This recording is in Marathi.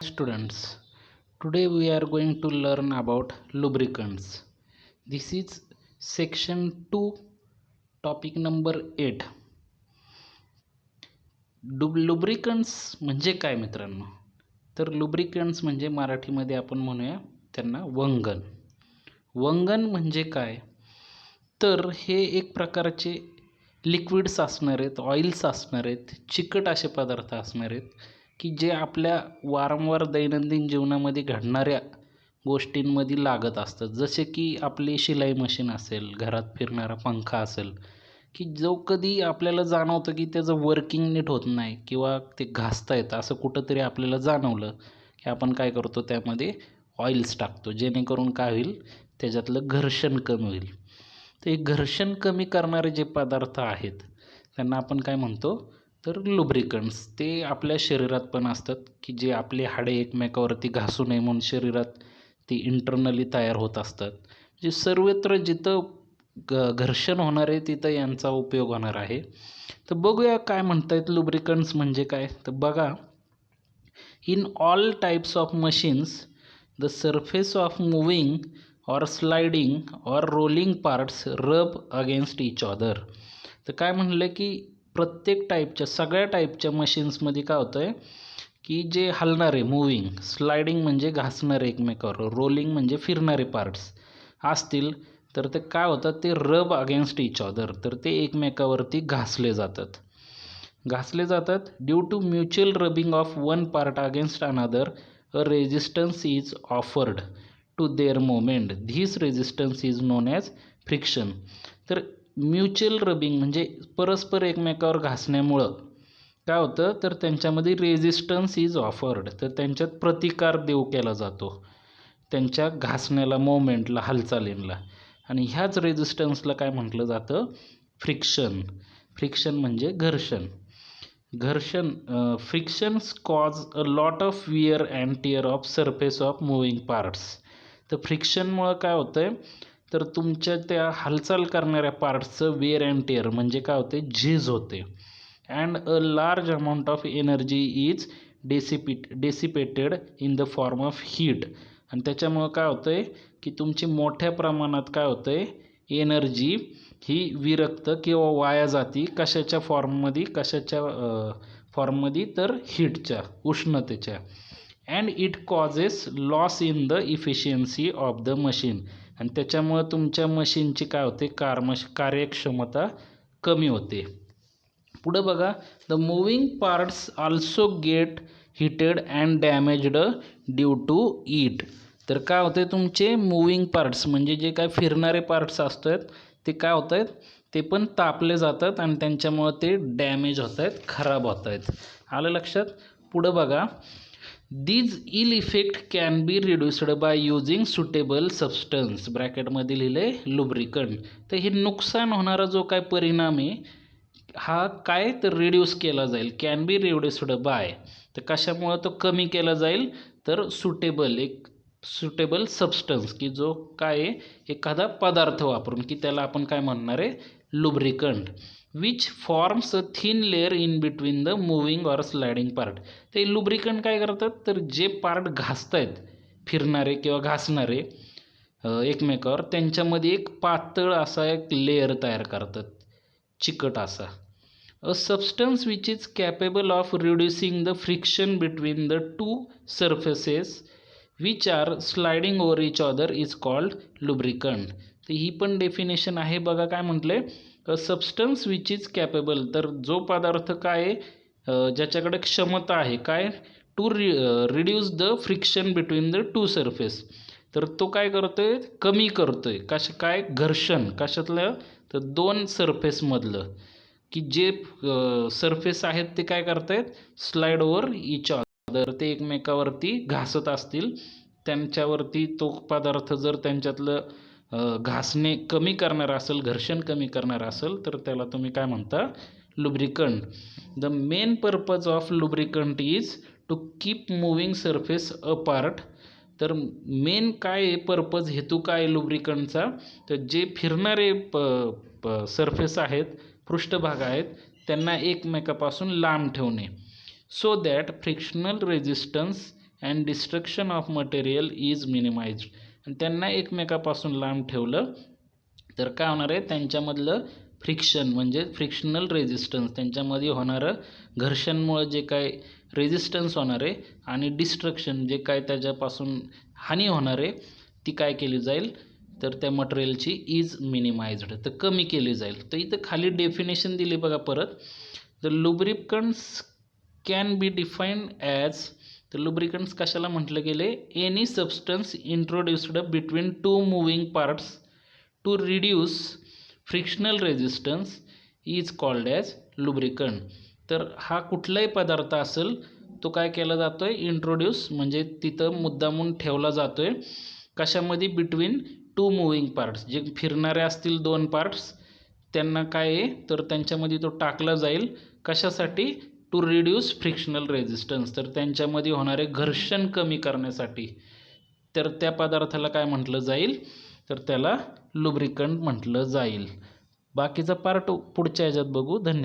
Students, today we are going to learn about lubricants. This is section 2, topic number 8. Lubricants म्हणजे काय मित्रांनो? तर lubricants म्हणजे मराठीमध्ये आपण म्हणूया त्यांना वंगण. वंगण म्हणजे काय? तर हे एक प्रकारचे लिक्विड्स असणार आहेत, ऑइल्स असणार आहेत, चिकट असे पदार्थ असणार आहेत की जे आपल्या वारंवार दैनंदिन जीवनामध्ये घडणाऱ्या गोष्टींमध्ये लागत असतात. जसे की आपली शिलाई मशीन असेल, घरात फिरणारा पंखा असेल, की जो कधी आपल्याला जाणवतं की त्याचं वर्किंग नीट होत नाही किंवा ते घासता येतं असं कुठंतरी आपल्याला जाणवलं की आपण काय करतो, त्यामध्ये ऑइल्स टाकतो, जेणेकरून काय होईल, त्याच्यातलं घर्षण कमी होईल. तर हे घर्षण कमी करणारे जे पदार्थ आहेत त्यांना आपण काय म्हणतो, तर लुब्रिकंट्स. ते आपल्या शरीरात पण असतात की जे आपले हाडे एकमेकावरती घासू नये म्हणून शरीरात ती इंटरनली तयार होत असतात. जे सर्वत्र जिथं घर्षण होणार आहे तिथं यांचा उपयोग होणार आहे. तर बघूया काय म्हणतायत लुब्रिकंट्स म्हणजे काय. तर बघा, in all types of machines the surface of moving और स्लाइडिंग और रोलिंग पार्ट्स रब अगेन्स्ट इच अदर. तर काय म्हणलं की प्रत्येक टाईपच्या, सगळ्या टाईपच्या मशीन्समध्ये काय होतं आहे की जे हलणारे, मूविंग, स्लायडिंग म्हणजे घासणारे एकमेकावर, रोलिंग म्हणजे फिरणारे पार्ट्स असतील तर ते काय होतात, ते रब अगेन्स्ट इच अदर, तर ते एकमेकावरती घासले जातात due to mutual rubbing of one part against another. A resistance is offered to their moment. This resistance is known as friction. तर म्युच्युअल रबिंग म्हणजे परस्पर एकमेकावर घासण्यामुळं काय होतं, तर त्यांच्यामध्ये रेजिस्टन्स इज ऑफर्ड, तर त्यांच्यात प्रतिकार देऊ केला जातो त्यांच्या घासण्याला, मोमेंटला, हालचालींना. आणि ह्याच रेजिस्टन्सला काय म्हटलं जातं, फ्रिक्शन. फ्रिक्शन म्हणजे घर्षण. Frictions cause a lot of where and tear of surface of moving parts. तर फ्रिक्शनमुळं काय होतंय, तर तुमच्या त्या हालचाल करणाऱ्या पार्ट्सचं वेअर अँड टिअर म्हणजे काय होते, झीज होते. And a large amount of energy is dissipated in the form of heat. आणि त्याच्यामुळं काय होतं आहे की तुमची मोठ्या प्रमाणात काय होतं आहे, एनर्जी ही विरक्त किंवा वाया जाती. कशाच्या फॉर्ममध्ये, तर हीटच्या, उष्णतेच्या. And it causes loss in the efficiency of the machine. आणि त्याच्यामुळं तुमच्या मशीनची काय होते, कार्यक्षमता कमी होते. पुढं बघा, the moving parts also get heated and damaged due to it. तर काय होते, तुमचे मूविंग पार्ट्स म्हणजे जे काय फिरणारे पार्ट्स असतात ते काय होत आहेत, ते पण तापले जातात आणि त्यांच्यामुळं ते डॅमेज होत आहेत, खराब होत आहेत. आलं लक्षात. पुढं बघा, these ill effect can be reduced by using suitable substance. ब्रॅकेटमध्ये लिहिले लुब्रिकंट. तर हे नुकसान होणारा जो काय परिणाम आहे हा काय, तर रिड्यूस केला जाईल. कॅन बी रिड्युस्ड बाय, तर कशामुळं तो कमी केला जाईल, तर सुटेबल सबस्टन्स, की जो काय आहे, एखादा पदार्थ वापरून, की त्याला आपण काय म्हणणार आहे, lubricant. Which forms a thin layer in between the moving or sliding part. ते लुब्रिकंट काय करतात, तर जे पार्ट घासतायत, फिरणारे किंवा घासणारे एकमेकावर, त्यांच्यामध्ये एक पातळ असा एक लेअर तयार करतात, चिकट असा. A substance which is capable of reducing the friction between the two surfaces which are sliding over each other is called lubricant. तर ही पण डेफिनेशन आहे. बघा काय म्हटले, a substance which is capable, तर जो पदार्थ काय ज्याच्याकडे क्षमता आहे काय, to reduce the friction between the two surface, तर तो काय करतोय, कमी करतोय काय, घर्षण कशातलं, तर दोन सरफेसमधलं, की जे सरफेस आहेत ते काय करतायत, स्लाइड ओव्हर इच अदर, ते एकमेकावरती घासत असतील, त्यांच्यावरती तो पदार्थ जर त्यांच्यातलं घासणे कमी करणार असेल, घर्षण कमी करणार असेल, तर त्याला तुम्ही काय म्हणता, lubricant. The main purpose of lubricant is to keep moving surface apart. तर मेन काय आहे, पर्पज, हेतू काय लुब्रिकंटचा, तर जे फिरणारे सरफेस आहेत, पृष्ठभाग आहेत, त्यांना एकमेकापासून लांब ठेवणे. So that frictional resistance and destruction of material is minimised. आणि त्यांना एकमेकापासून लांब ठेवलं तर काय होणार आहे, त्यांच्यामधलं फ्रिक्शन म्हणजे फ्रिक्शनल रेझिस्टन्स, त्यांच्यामध्ये होणारं घर्षणमुळं जे काय रेझिस्टन्स होणार आहे आणि डिस्ट्रक्शन जे काय त्याच्यापासून हानी होणार आहे ती काय केली जाईल, तर त्या मटेरियलची इज मिनिमाइज्ड, तर कमी केली जाईल. तर इथं खाली डेफिनेशन दिली बघा परत. The lubricants can be defined as, तर लुब्रिकंट्स कशाला म्हटलं गेले, any substance introduced between two moving parts to reduce frictional resistance is called as lubricant. तर हा कुठलाही पदार्थ असेल तो काय केला जातो आहे, इंट्रोड्यूस म्हणजे तिथं मुद्दामून ठेवला जातो आहे कशामध्ये, बिटवीन टू मुव्हिंग पार्ट्स, जे फिरणारे असतील दोन पार्ट्स त्यांना काय आहे, तर त्यांच्यामध्ये तो टाकला जाईल कशासाठी, टू रिड्यूस फ्रिक्शनल रेझिस्टन्स, तर त्यांच्यामध्ये होणारे घर्षण कमी करण्यासाठी. तर त्या पदार्थाला काय म्हटलं जाईल, तर त्याला लुब्रिकंट म्हटलं जाईल. बाकीचा पार्ट पुढच्या ह्याच्यात बघू. धन्यवाद.